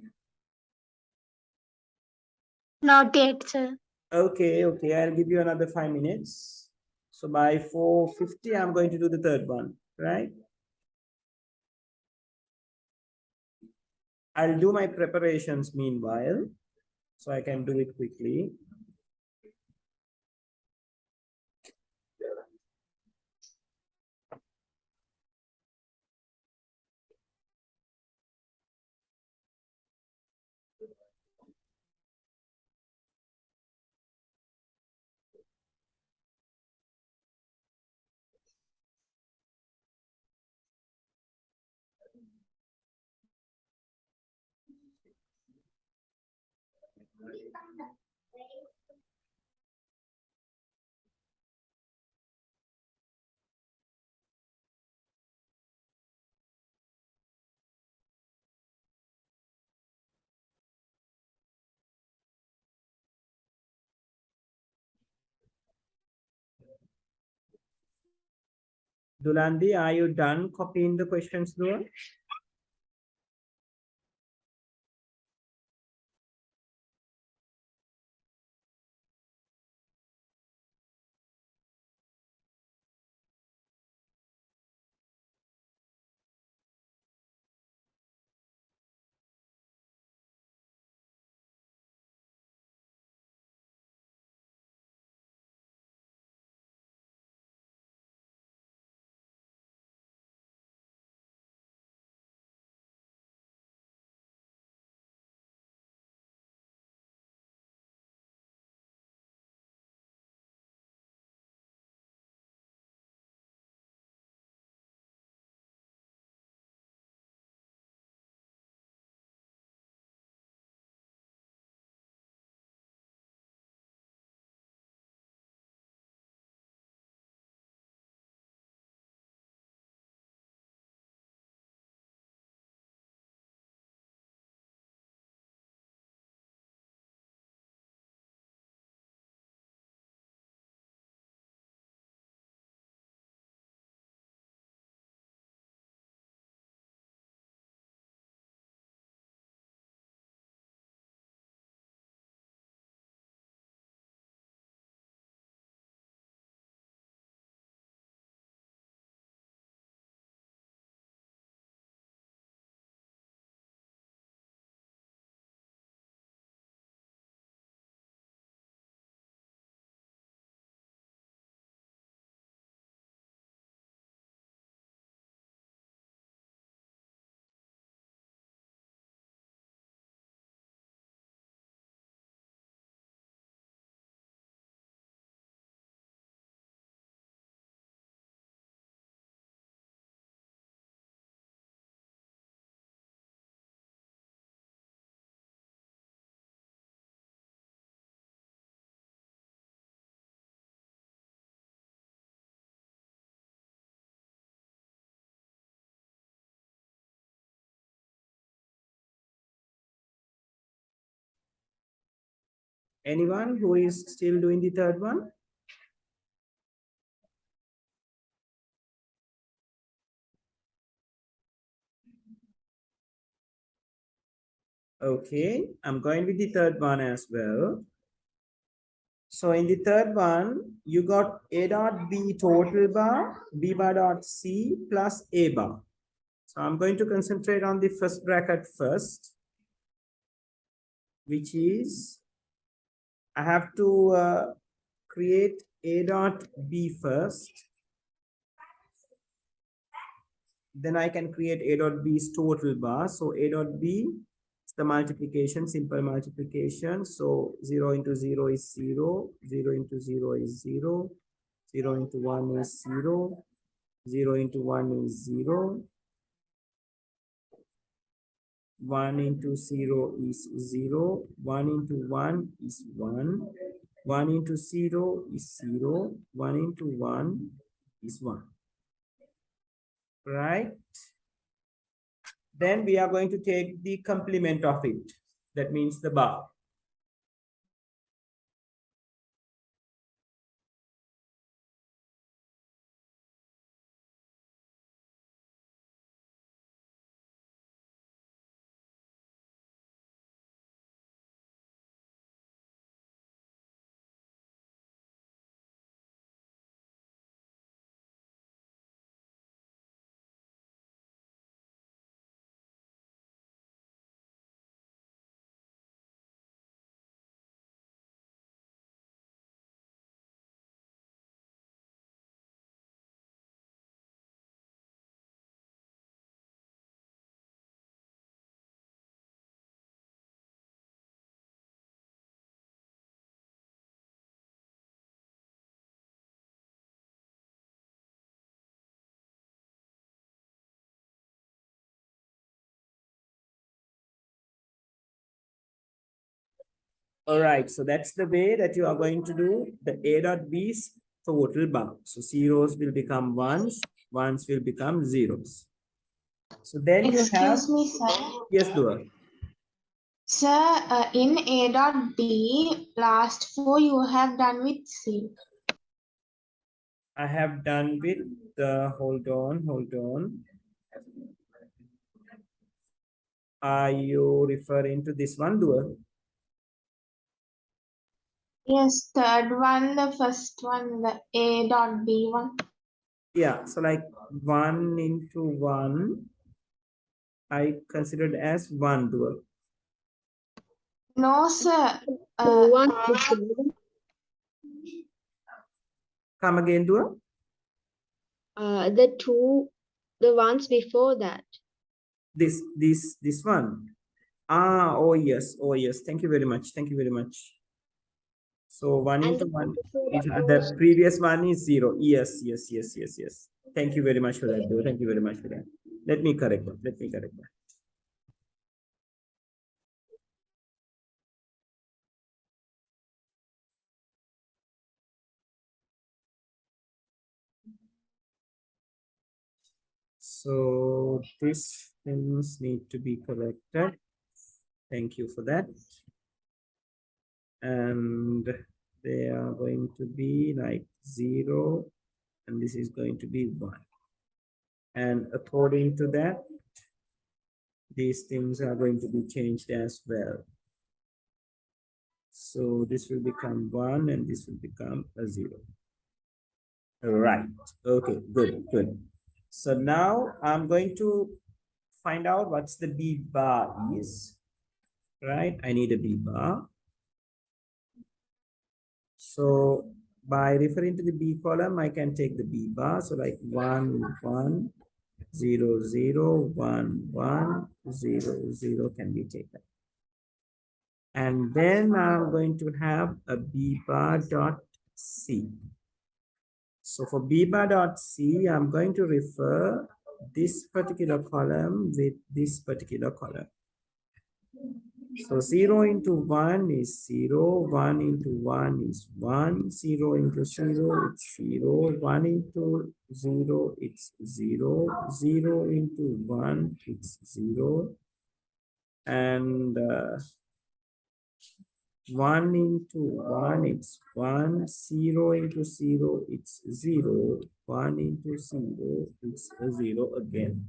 Not yet, sir. Okay, I'll give you another 5 minutes. So by 4:50, I'm going to do the third one, right? I'll do my preparations meanwhile, so I can do it quickly. Dulandi, are you done copying the questions through? Anyone who is still doing the third one? Okay, I'm going with the third one as well. So in the third one, you got A dot B total bar, B bar dot C plus A bar. So I'm going to concentrate on the first bracket first, which is I have to create A dot B first. Then I can create A dot B's total bar. So A dot B is the multiplication, simple multiplication. So 0 into 0 is 0, 0 into 0 is 0, 0 into 1 is 0, 0 into 1 is 0, 1 into 0 is 0, 1 into 1 is 1, 1 into 0 is 0, 1 into 1 is 1. Right? Then we are going to take the complement of it. That means the bar. All right, so that's the way that you are going to do the A dot B's total bar. So zeros will become ones, ones will become zeros. So then you have, Excuse me, sir. yes, Dua. Sir, in A dot B, last four you have done with C. I have done with the, hold on. Are you referring to this one, Dua? Yes, third one, the first one, the A dot B one. Yeah, so like 1 into 1, I considered as 1, Dua. No, sir. One Come again, Dua. the ones before that. This one. Ah, oh yes. Thank you very much. So 1 And into the 1 before is that the was previous one is 0. Yes. Thank you very much for that, Dua. Thank you very much for that. Let me correct that. So these things need to be corrected. Thank you for that. And they are going to be like 0, and this is going to be 1. And according to that, these things are going to be changed as well. So this will become 1 and this will become a 0. Right. Okay, good. So now I'm going to find out what's the B bar is. Right, I need a B bar. So by referring to the B column, I can take the B bar. So like 1, 1, 0, 0, 1, 1, 0, 0 can be taken. And then I'm going to have a B bar dot C. So for B bar dot C, I'm going to refer this particular column with this particular column. So 0 into 1 is 0, 1 into 1 is 1, 0 into 0, it's 0, 1 into 0, it's 0, 0 into 1, it's 0, and 1 into 1, it's 1, 0 into 0, it's 0, 1 into 0, it's 0 again.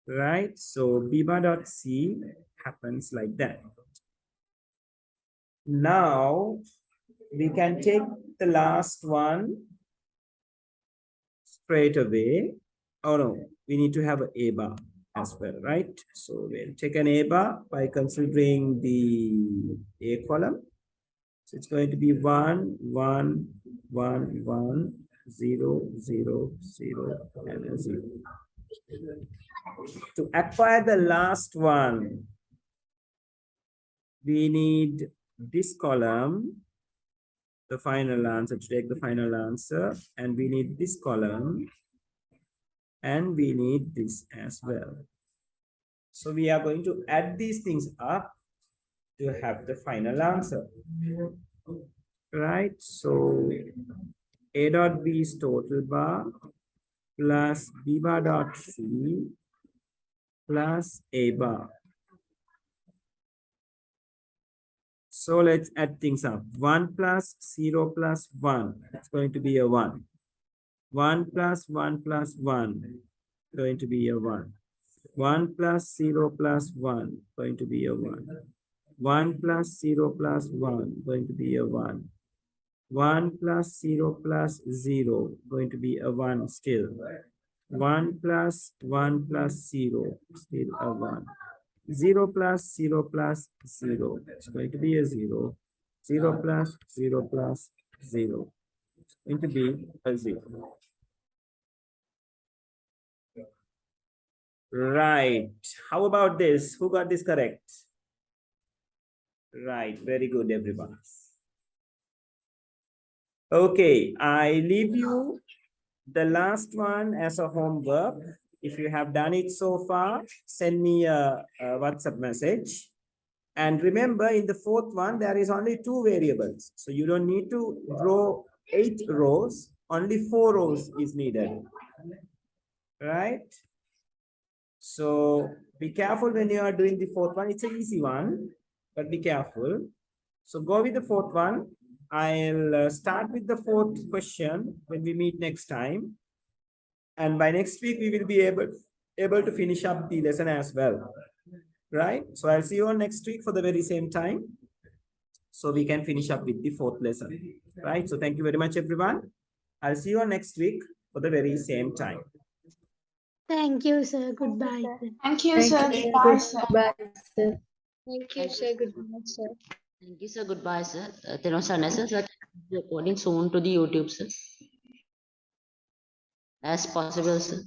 Right? So B bar dot C happens like that. Now we can take the last one straight away. Oh no, we need to have an A bar as well, right? So we'll take an A bar by considering the A column. So it's going to be 1, 1, 1, 1, 0, 0, 0, and a 0. To acquire the last one, we need this column, the final answer, to take the final answer, and we need this column, and we need this as well. So we are going to add these things up to have the final answer. Right? So A dot B is total bar plus B bar dot C plus A bar. So let's add things up. 1 plus 0 plus 1. It's going to be a 1. 1 plus 1 plus 1. Going to be a 1. 1 plus 0 plus 1. Going to be a 1. 1 plus 0 plus 1. Going to be a 1. 1 plus 0 plus 0. Going to be a 1 still. 1 plus 1 plus 0. Still a 1. 0 plus 0 plus 0. It's going to be a 0. 0 plus 0 plus 0. It's going to be a 0. Right. How about this? Who got this correct? Right. Very good, everyone. Okay. I leave you the last one as a homework. If you have done it so far, send me a WhatsApp message. And remember, in the fourth one, there is only 2 variables. So you don't need to draw 8 rows, only 4 rows is needed. Right? So be careful when you are doing the fourth one. It's an easy one, but be careful. So go with the fourth one. I'll start with the fourth question when we meet next time. And by next week, we will be able to finish up the lesson as well. Right? So I'll see you on next week for the very same time. So we can finish up with the fourth lesson. Right? So thank you very much, everyone. I'll see you on next week for the very same time. Thank you, sir. Goodbye. Sir. Thank you, sir. Goodbye, sir. Thank you, Thank sir. you. Goodbye, sir. Thank you, sir. Goodbye, sir. Sir, recording soon to the YouTube, sir. As possible, sir.